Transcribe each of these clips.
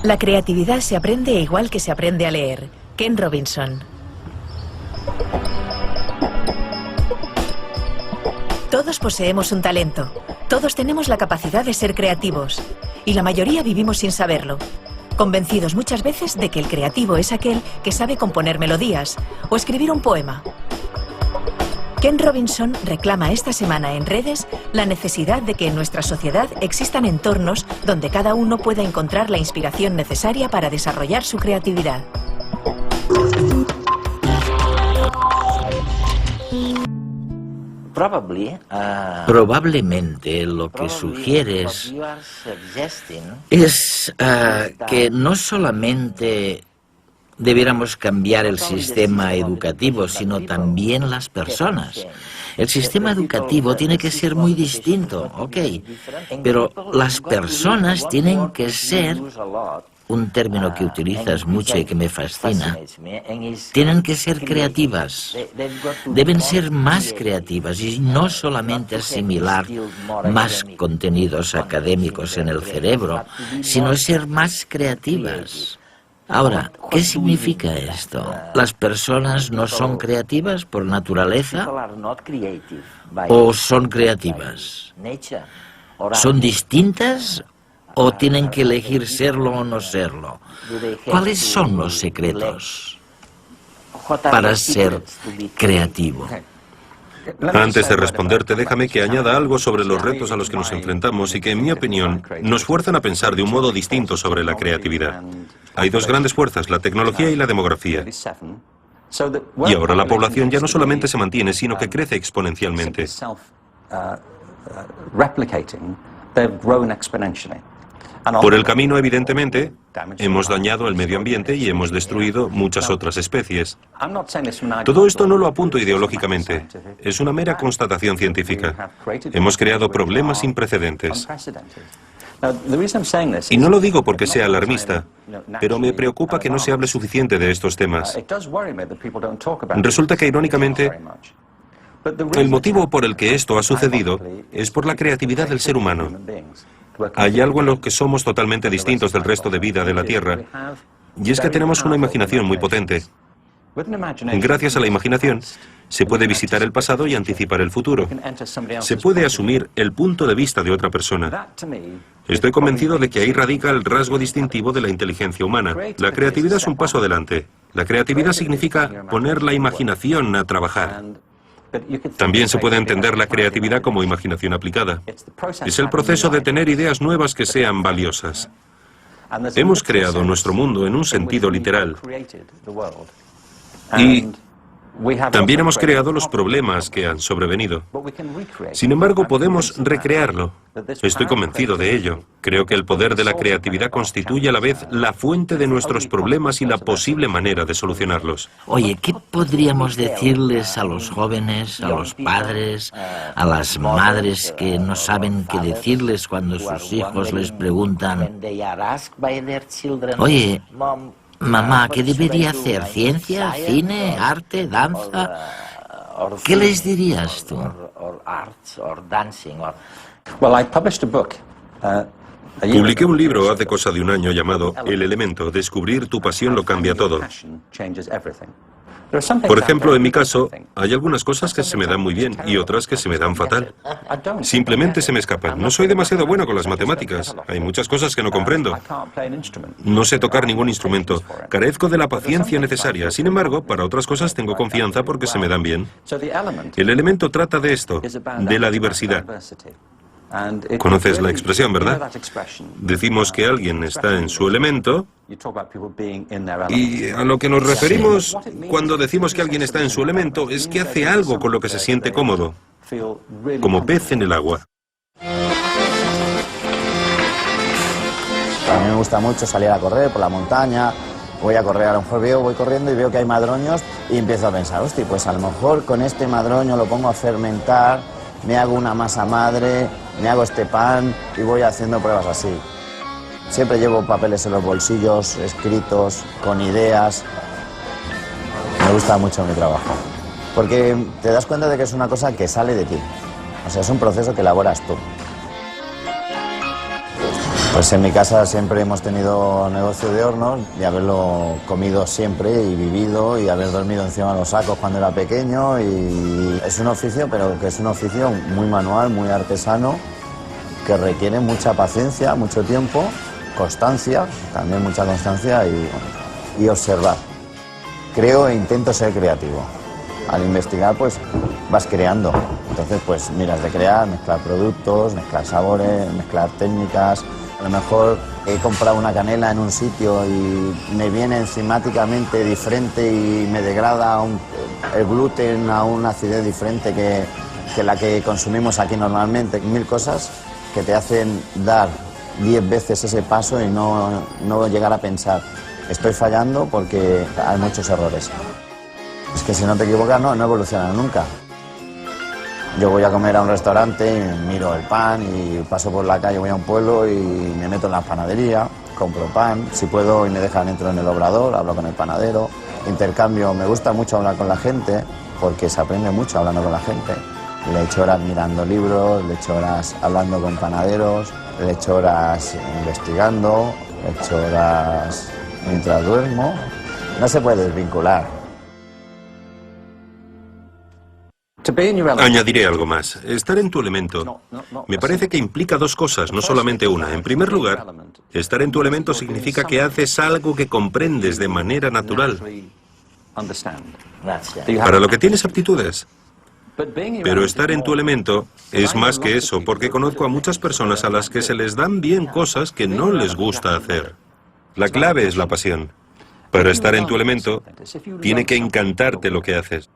La creatividad se aprende igual que se aprende a leer. Ken Robinson. Todos poseemos un talento. Todos tenemos la capacidad de ser creativos. Y la mayoría vivimos sin saberlo. Convencidos muchas veces de que el creativo es aquel que sabe componer melodías o escribir un poema. Ken Robinson reclama esta semana en redes la necesidad de que en nuestra sociedad existan entornos donde cada uno pueda encontrar la inspiración necesaria para desarrollar su creatividad. Probablemente lo que sugieres es que no solamente debiéramos cambiar el sistema educativo, sino también las personas. El sistema educativo tiene que ser muy distinto, ok, pero las personas tienen que ser, un término que utilizas mucho y que me fascina, tienen que ser creativas, deben ser más creativas y no solamente asimilar más contenidos académicos en el cerebro, sino ser más creativas. Ahora, ¿qué significa esto? ¿Las personas no son creativas por naturaleza? ¿O son creativas? ¿Son distintas o tienen que elegir serlo o no serlo? ¿Cuáles son los secretos para ser creativo? Antes de responderte, déjame que añada algo sobre los retos a los que nos enfrentamos y que, en mi opinión, nos fuerzan a pensar de un modo distinto sobre la creatividad. Hay dos grandes fuerzas, la tecnología y la demografía. Y ahora la población ya no solamente se mantiene, sino que crece exponencialmente. Por el camino, evidentemente, hemos dañado el medio ambiente y hemos destruido muchas otras especies. Todo esto no lo apunto ideológicamente, es una mera constatación científica. Hemos creado problemas sin precedentes. Y no lo digo porque sea alarmista, pero me preocupa que no se hable suficiente de estos temas. Resulta que, irónicamente, el motivo por el que esto ha sucedido es por la creatividad del ser humano. Hay algo en lo que somos totalmente distintos del resto de vida de la Tierra, y es que tenemos una imaginación muy potente. Gracias a la imaginación, se puede visitar el pasado y anticipar el futuro. Se puede asumir el punto de vista de otra persona. Estoy convencido de que ahí radica el rasgo distintivo de la inteligencia humana. La creatividad es un paso adelante. La creatividad significa poner la imaginación a trabajar. También se puede entender la creatividad como imaginación aplicada. Es el proceso de tener ideas nuevas que sean valiosas. Hemos creado nuestro mundo en un sentido literal. Y también hemos creado los problemas que han sobrevenido. Sin embargo, podemos recrearlo. Estoy convencido de ello. Creo que el poder de la creatividad constituye a la vez la fuente de nuestros problemas y la posible manera de solucionarlos. Oye, ¿qué podríamos decirles a los jóvenes, a los padres, a las madres que no saben qué decirles cuando sus hijos les preguntan: oye, mamá, ¿qué debería hacer? ¿Ciencia? ¿Cine? ¿Arte? ¿Danza? ¿Qué les dirías tú? Publiqué un libro hace cosa de un año llamado El Elemento, Descubrir tu pasión lo cambia todo. Por ejemplo, en mi caso, hay algunas cosas que se me dan muy bien y otras que se me dan fatal. Simplemente se me escapan. No soy demasiado bueno con las matemáticas. Hay muchas cosas que no comprendo. No sé tocar ningún instrumento. Carezco de la paciencia necesaria. Sin embargo, para otras cosas tengo confianza porque se me dan bien. El elemento trata de esto, de la diversidad. Conoces la expresión, ¿verdad? Decimos que alguien está en su elemento, y a lo que nos referimos cuando decimos que alguien está en su elemento es que hace algo con lo que se siente cómodo, como pez en el agua. A mí me gusta mucho salir a correr por la montaña, Voy a correr, a lo mejor voy corriendo y veo que hay madroños y empiezo a pensar, hostia, pues a lo mejor con este madroño lo pongo a fermentar, me hago una masa madre, me hago este pan y voy haciendo pruebas así. Siempre llevo papeles en los bolsillos, escritos, con ideas. Me gusta mucho mi trabajo, porque te das cuenta de que es una cosa que sale de ti. O sea, es un proceso que elaboras tú. Pues en mi casa siempre hemos tenido negocio de hornos y haberlo comido siempre y vivido y haber dormido encima de los sacos cuando era pequeño. Y es un oficio, pero que es un oficio muy manual, muy artesano, que requiere mucha paciencia, mucho tiempo, constancia, también mucha constancia y observar. Creo e intento ser creativo. Al investigar, pues vas creando. Entonces, pues miras de crear, mezclar productos, mezclar sabores, mezclar técnicas. A lo mejor he comprado una canela en un sitio y me viene enzimáticamente diferente y me degrada el gluten a una acidez diferente que la que consumimos aquí normalmente. 1000 cosas que te hacen dar 10 veces ese paso y no llegar a pensar, estoy fallando porque hay muchos errores. Es que si no te equivocas, no evolucionas nunca. Yo voy a comer a un restaurante y miro el pan y paso por la calle, voy a un pueblo y me meto en la panadería, compro pan, si puedo y me dejan entro en el obrador, hablo con el panadero, intercambio, me gusta mucho hablar con la gente porque se aprende mucho hablando con la gente. Le echo horas mirando libros, le echo horas hablando con panaderos, le echo horas investigando, le echo horas mientras duermo. No se puede desvincular. Añadiré algo más. Estar en tu elemento me parece que implica dos cosas, no solamente una. En primer lugar, estar en tu elemento significa que haces algo que comprendes de manera natural, para lo que tienes aptitudes. Pero estar en tu elemento es más que eso, porque conozco a muchas personas a las que se les dan bien cosas que no les gusta hacer. La clave es la pasión. Para estar en tu elemento, tiene que encantarte lo que haces.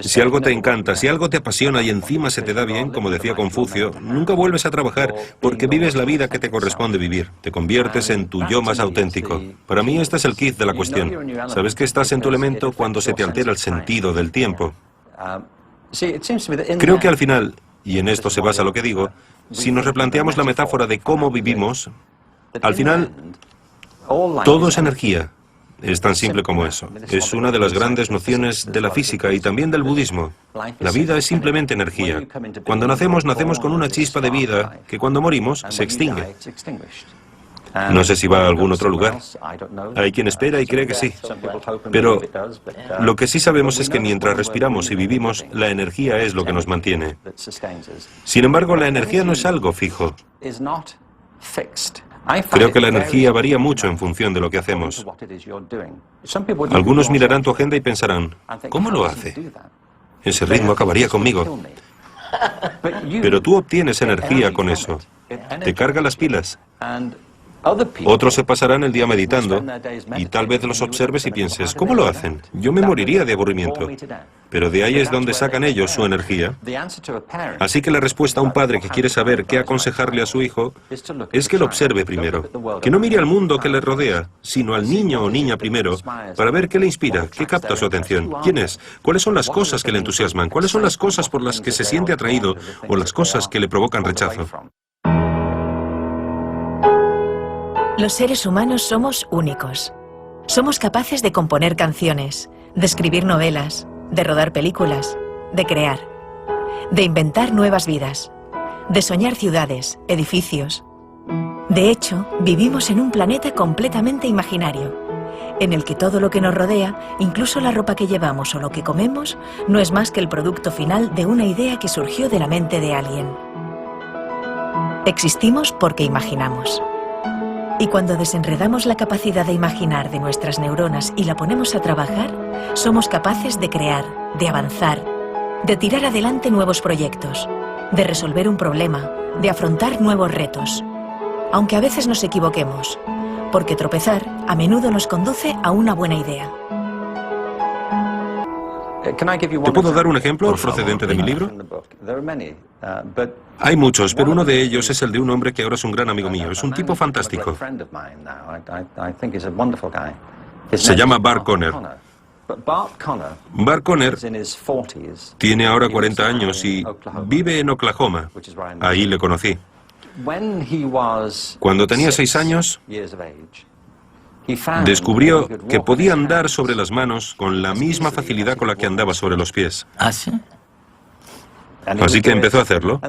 Si algo te encanta, si algo te apasiona y encima se te da bien, como decía Confucio, nunca vuelves a trabajar porque vives la vida que te corresponde vivir. Te conviertes en tu yo más auténtico. Para mí este es el kit de la cuestión. Sabes que estás en tu elemento cuando se te altera el sentido del tiempo. Creo que al final, y en esto se basa lo que digo, si nos replanteamos la metáfora de cómo vivimos, al final todo es energía. Es tan simple como eso. Es una de las grandes nociones de la física y también del budismo. La vida es simplemente energía. Cuando nacemos, nacemos con una chispa de vida que cuando morimos se extingue. No sé si va a algún otro lugar. Hay quien espera y cree que sí. Pero lo que sí sabemos es que mientras respiramos y vivimos, la energía es lo que nos mantiene. Sin embargo, la energía no es algo fijo. Creo que la energía varía mucho en función de lo que hacemos. Algunos mirarán tu agenda y pensarán, ¿cómo lo hace? Ese ritmo acabaría conmigo. Pero tú obtienes energía con eso. Te carga las pilas. Otros se pasarán el día meditando y tal vez los observes y pienses, ¿cómo lo hacen? Yo me moriría de aburrimiento. Pero de ahí es donde sacan ellos su energía. Así que la respuesta a un padre que quiere saber qué aconsejarle a su hijo es que lo observe primero. Que no mire al mundo que le rodea, sino al niño o niña primero, para ver qué le inspira, qué capta su atención, quién es, cuáles son las cosas que le entusiasman, cuáles son las cosas por las que se siente atraído o las cosas que le provocan rechazo. Los seres humanos somos únicos. Somos capaces de componer canciones, de escribir novelas, de rodar películas, de crear, de inventar nuevas vidas, de soñar ciudades, edificios. De hecho, vivimos en un planeta completamente imaginario, en el que todo lo que nos rodea, incluso la ropa que llevamos o lo que comemos, no es más que el producto final de una idea que surgió de la mente de alguien. Existimos porque imaginamos. Y cuando desenredamos la capacidad de imaginar de nuestras neuronas y la ponemos a trabajar, somos capaces de crear, de avanzar, de tirar adelante nuevos proyectos, de resolver un problema, de afrontar nuevos retos. Aunque a veces nos equivoquemos, porque tropezar a menudo nos conduce a una buena idea. ¿Te puedo dar un ejemplo procedente de mi libro? Hay muchos, pero uno de ellos es el de un hombre que ahora es un gran amigo mío. Es un tipo fantástico. Se llama Bart Conner. Bart Conner tiene ahora 40 años y vive en Oklahoma. Ahí le conocí. Cuando tenía 6 años, descubrió que podía andar sobre las manos con la misma facilidad con la que andaba sobre los pies. ¿Ah, sí? Así que empezó a hacerlo.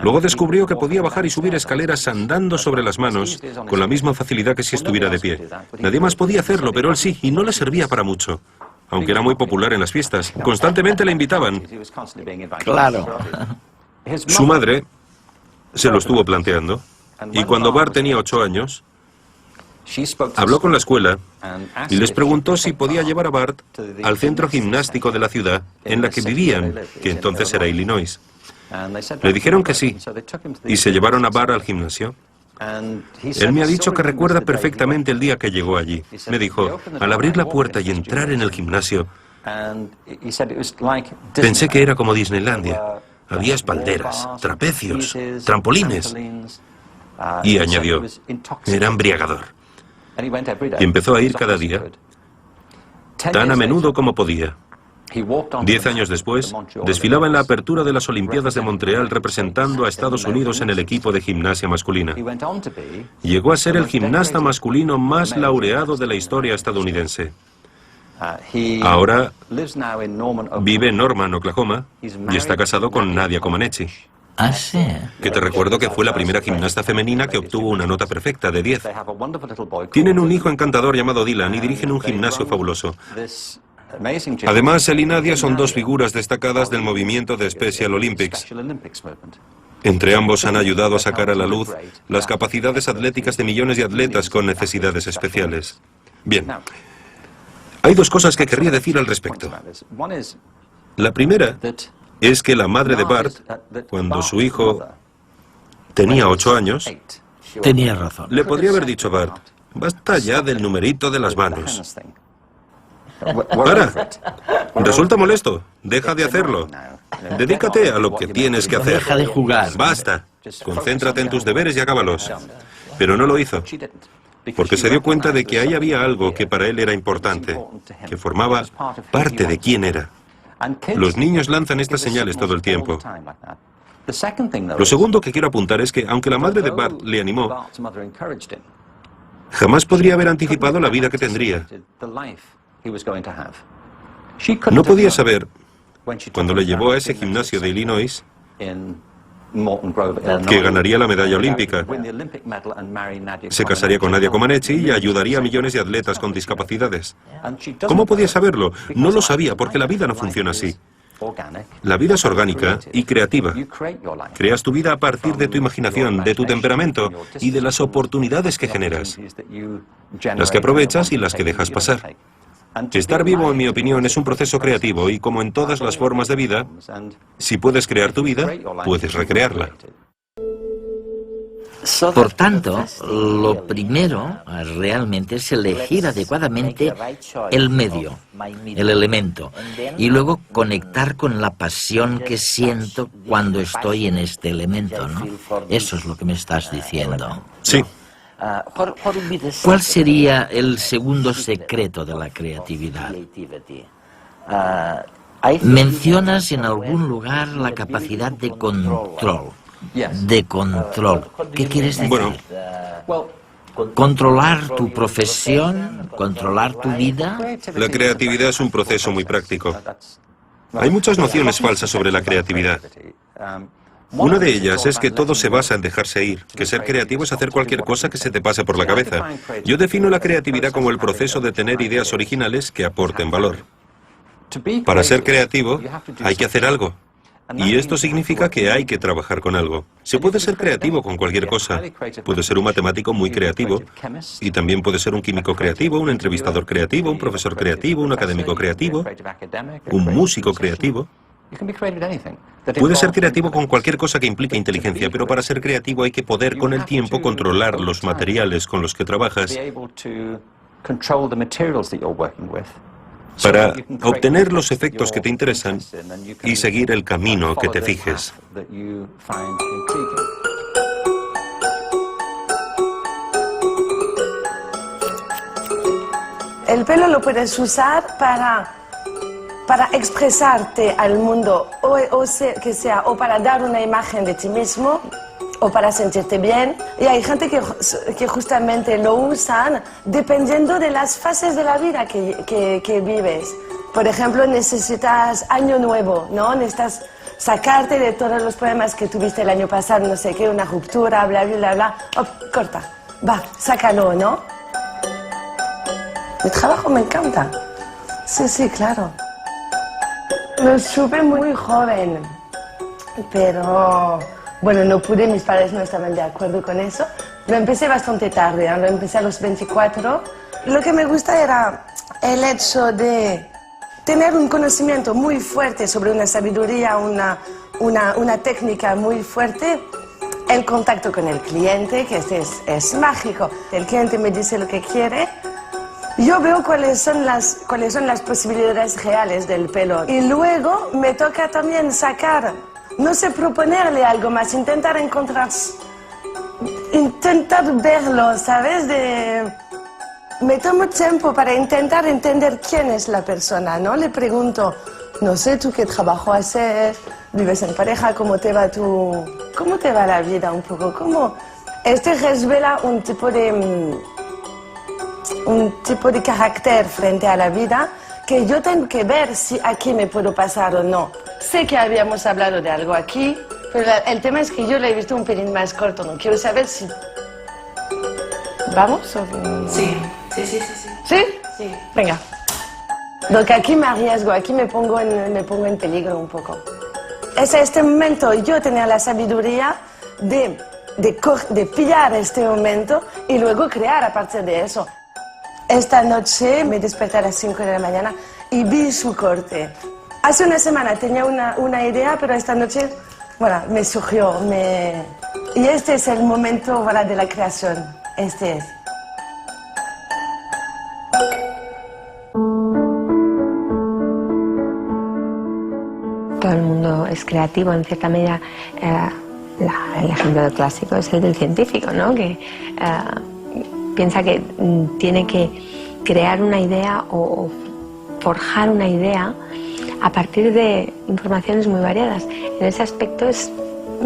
Luego descubrió que podía bajar y subir escaleras andando sobre las manos con la misma facilidad que si estuviera de pie. Nadie más podía hacerlo, pero él sí, y no le servía para mucho. Aunque era muy popular en las fiestas. Constantemente le invitaban. Claro. Su madre se lo estuvo planteando. Y cuando Bart tenía 8 años, habló con la escuela y les preguntó si podía llevar a Bart al centro gimnástico de la ciudad en la que vivían, que entonces era Illinois. Le dijeron que sí, y se llevaron a Bart al gimnasio. Él me ha dicho que recuerda perfectamente el día que llegó allí. Me dijo, al abrir la puerta y entrar en el gimnasio, pensé que era como Disneylandia. Había espalderas, trapecios, trampolines. Y añadió, era embriagador. Y empezó a ir cada día, tan a menudo como podía. 10 años después, desfilaba en la apertura de las Olimpiadas de Montreal representando a Estados Unidos en el equipo de gimnasia masculina. Llegó a ser el gimnasta masculino más laureado de la historia estadounidense. Ahora vive en Norman, Oklahoma, y está casado con Nadia Comaneci. ¿Ah, sí? Que te recuerdo que fue la primera gimnasta femenina que obtuvo una nota perfecta de 10. Tienen un hijo encantador llamado Dylan y dirigen un gimnasio fabuloso. Además, él y Nadia son 2 figuras destacadas del movimiento de Special Olympics. Entre ambos han ayudado a sacar a la luz las capacidades atléticas de millones de atletas con necesidades especiales. Bien, hay 2 cosas que querría decir al respecto. La primera es que la madre de Bart, cuando su hijo tenía 8 años, Tenía razón. le podría haber dicho a Bart, basta ya del numerito de las manos. Para, resulta molesto, deja de hacerlo. Dedícate a lo que tienes que hacer. Deja de jugar. Basta, concéntrate en tus deberes y acábalos. Pero no lo hizo, porque se dio cuenta de que ahí había algo que para él era importante, que formaba parte de quién era. Los niños lanzan estas señales todo el tiempo. Lo segundo que quiero apuntar es que, aunque la madre de Bart le animó, jamás podría haber anticipado la vida que tendría. No podía saber, cuando le llevó a ese gimnasio de Illinois, que ganaría la medalla olímpica. Se casaría con Nadia Comaneci y ayudaría a millones de atletas con discapacidades. ¿Cómo podía saberlo? No lo sabía, porque la vida no funciona así. La vida es orgánica y creativa. Creas tu vida a partir de tu imaginación, de tu temperamento y de las oportunidades que generas, las que aprovechas y las que dejas pasar. Estar vivo, en mi opinión, es un proceso creativo y, como en todas las formas de vida, si puedes crear tu vida, puedes recrearla. Por tanto, lo primero realmente es elegir adecuadamente el medio, el elemento, y luego conectar con la pasión que siento cuando estoy en este elemento, ¿no? Eso es lo que me estás diciendo. Sí. ¿Cuál sería el segundo secreto de la creatividad? Mencionas en algún lugar la capacidad de control. De control. ¿Qué quieres decir? Bueno, ¿controlar tu profesión? ¿Controlar tu vida? la creatividad es un proceso muy práctico. Hay muchas nociones falsas sobre la creatividad. Una de ellas es que todo se basa en dejarse ir, que ser creativo es hacer cualquier cosa que se te pase por la cabeza. Yo defino la creatividad como el proceso de tener ideas originales que aporten valor. Para ser creativo hay que hacer algo. Y esto significa que hay que trabajar con algo. Se puede ser creativo con cualquier cosa. Puede ser un matemático muy creativo y también puede ser un químico creativo, un entrevistador creativo, un profesor creativo, un académico creativo, un músico creativo. Puede ser creativo con cualquier cosa que implique inteligencia, pero para ser creativo hay que poder con el tiempo controlar los materiales con los que trabajas para obtener los efectos que te interesan y seguir el camino que te fijes. El pelo lo puedes usar para expresarte al mundo, o para dar una imagen de ti mismo, o para sentirte bien. Y hay gente que justamente lo usan dependiendo de las fases de la vida que vives. Por ejemplo, necesitas año nuevo, ¿no? Necesitas sacarte de todos los problemas que tuviste el año pasado, no sé qué, una ruptura, bla, bla, bla, bla. Oh, corta, va, sácalo, ¿no? Mi trabajo me encanta. Sí, claro. Lo supe muy joven, pero bueno, no pude, mis padres no estaban de acuerdo con eso. Lo empecé bastante tarde, ¿no? Lo empecé a los 24. Lo que me gusta era el hecho de tener un conocimiento muy fuerte sobre una sabiduría, una técnica muy fuerte. El contacto con el cliente, que es mágico. El cliente me dice lo que quiere. Yo veo cuáles son las posibilidades reales del pelo. Y luego me toca también sacar, no sé, proponerle algo más, intentar verlo, ¿sabes? Me tomo tiempo para intentar entender quién es la persona, ¿no? Le pregunto, no sé, ¿tú qué trabajo haces? ¿Vives en pareja? ¿Cómo te va la vida un poco? Este revela un tipo de carácter frente a la vida que yo tengo que ver si aquí me puedo pasar o no. Sé que habíamos hablado de algo aquí, pero el tema es que yo lo he visto un pelín más corto. No quiero saber si... ¿Vamos? Sí. ¿Sí? Sí. Venga. Donc aquí me arriesgo, aquí me pongo en peligro un poco. Es este momento yo tenía la sabiduría de pillar este momento y luego crear a partir de eso. Esta noche me desperté a las 5 de la mañana y vi su corte. Hace una semana tenía una idea, pero esta noche, bueno, me surgió. Y este es el momento, voilà, de la creación. Este es. Todo el mundo es creativo, en cierta medida. El ejemplo clásico es el del científico, ¿no? Que piensa que tiene que crear una idea o forjar una idea a partir de informaciones muy variadas. En ese aspecto es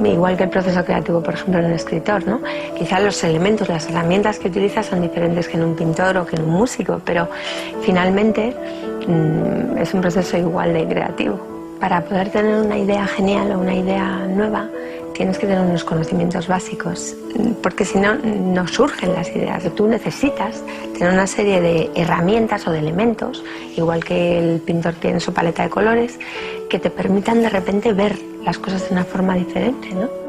igual que el proceso creativo, por ejemplo, en un escritor, ¿no? Quizás los elementos, las herramientas que utiliza son diferentes que en un pintor o que en un músico, pero finalmente es un proceso igual de creativo. Para poder tener una idea genial o una idea nueva, tienes que tener unos conocimientos básicos, porque si no, no surgen las ideas. Tú necesitas tener una serie de herramientas o de elementos, igual que el pintor tiene su paleta de colores, que te permitan de repente ver las cosas de una forma diferente, ¿no?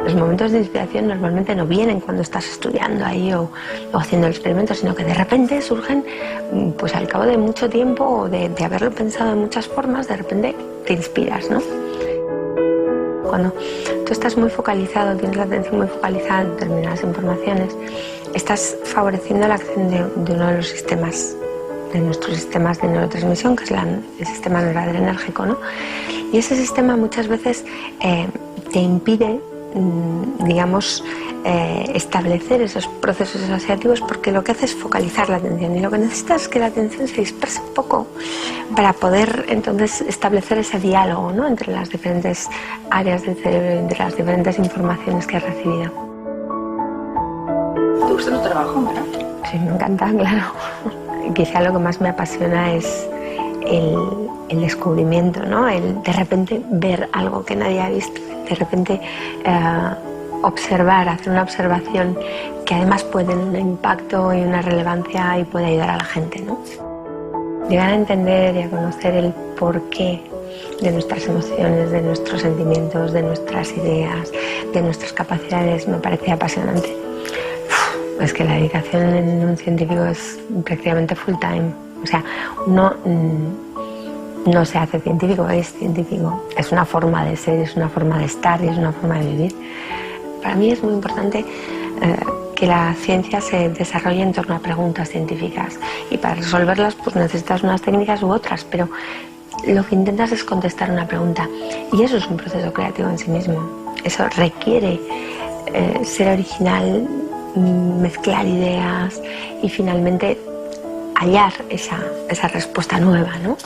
Los momentos de inspiración normalmente no vienen cuando estás estudiando ahí o haciendo el experimento, sino que de repente surgen pues al cabo de mucho tiempo o de haberlo pensado de muchas formas, de repente te inspiras, ¿no? Cuando tú estás muy focalizado, tienes la atención muy focalizada en determinadas informaciones, estás favoreciendo la acción de uno de los sistemas, de nuestros sistemas de neurotransmisión, que es el sistema noradrenérgico, ¿no? Y ese sistema muchas veces te impide, digamos, establecer esos procesos asociativos, porque lo que hace es focalizar la atención y lo que necesitas es que la atención se disperse un poco para poder entonces establecer ese diálogo, ¿no?, entre las diferentes áreas del cerebro, entre las diferentes informaciones que has recibido. ¿Te gusta tu trabajo, Mara? Sí, me encanta, claro. Quizá lo que más me apasiona es el descubrimiento, ¿no? El de repente ver algo que nadie ha visto, de repente observar, hacer una observación que además puede tener un impacto y una relevancia y puede ayudar a la gente, ¿no? Llegar a entender y a conocer el porqué de nuestras emociones, de nuestros sentimientos, de nuestras ideas, de nuestras capacidades, me parece apasionante. Es que la dedicación en un científico es prácticamente full time. O sea, uno no se hace científico, es científico. Es una forma de ser, es una forma de estar y es una forma de vivir. Para mí es muy importante que que la ciencia se desarrolla en torno a preguntas científicas y para resolverlas pues necesitas unas técnicas u otras, pero lo que intentas es contestar una pregunta y eso es un proceso creativo en sí mismo. Eso requiere ser original, mezclar ideas y finalmente hallar esa respuesta nueva, ¿no?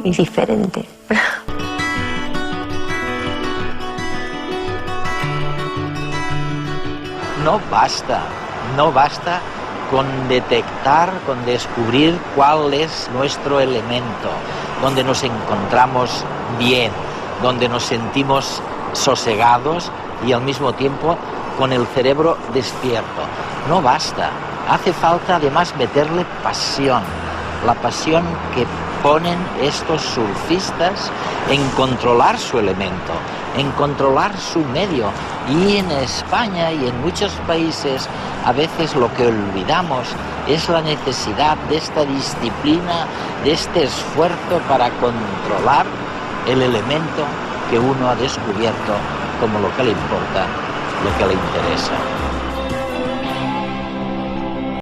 Y diferente. No basta con detectar, con descubrir cuál es nuestro elemento, donde nos encontramos bien, donde nos sentimos sosegados y al mismo tiempo con el cerebro despierto. No basta, hace falta además meterle pasión, la pasión que ponen estos surfistas en controlar su elemento, en controlar su medio. Y en España y en muchos países a veces lo que olvidamos es la necesidad de esta disciplina, de este esfuerzo para controlar el elemento que uno ha descubierto como lo que le importa, lo que le interesa.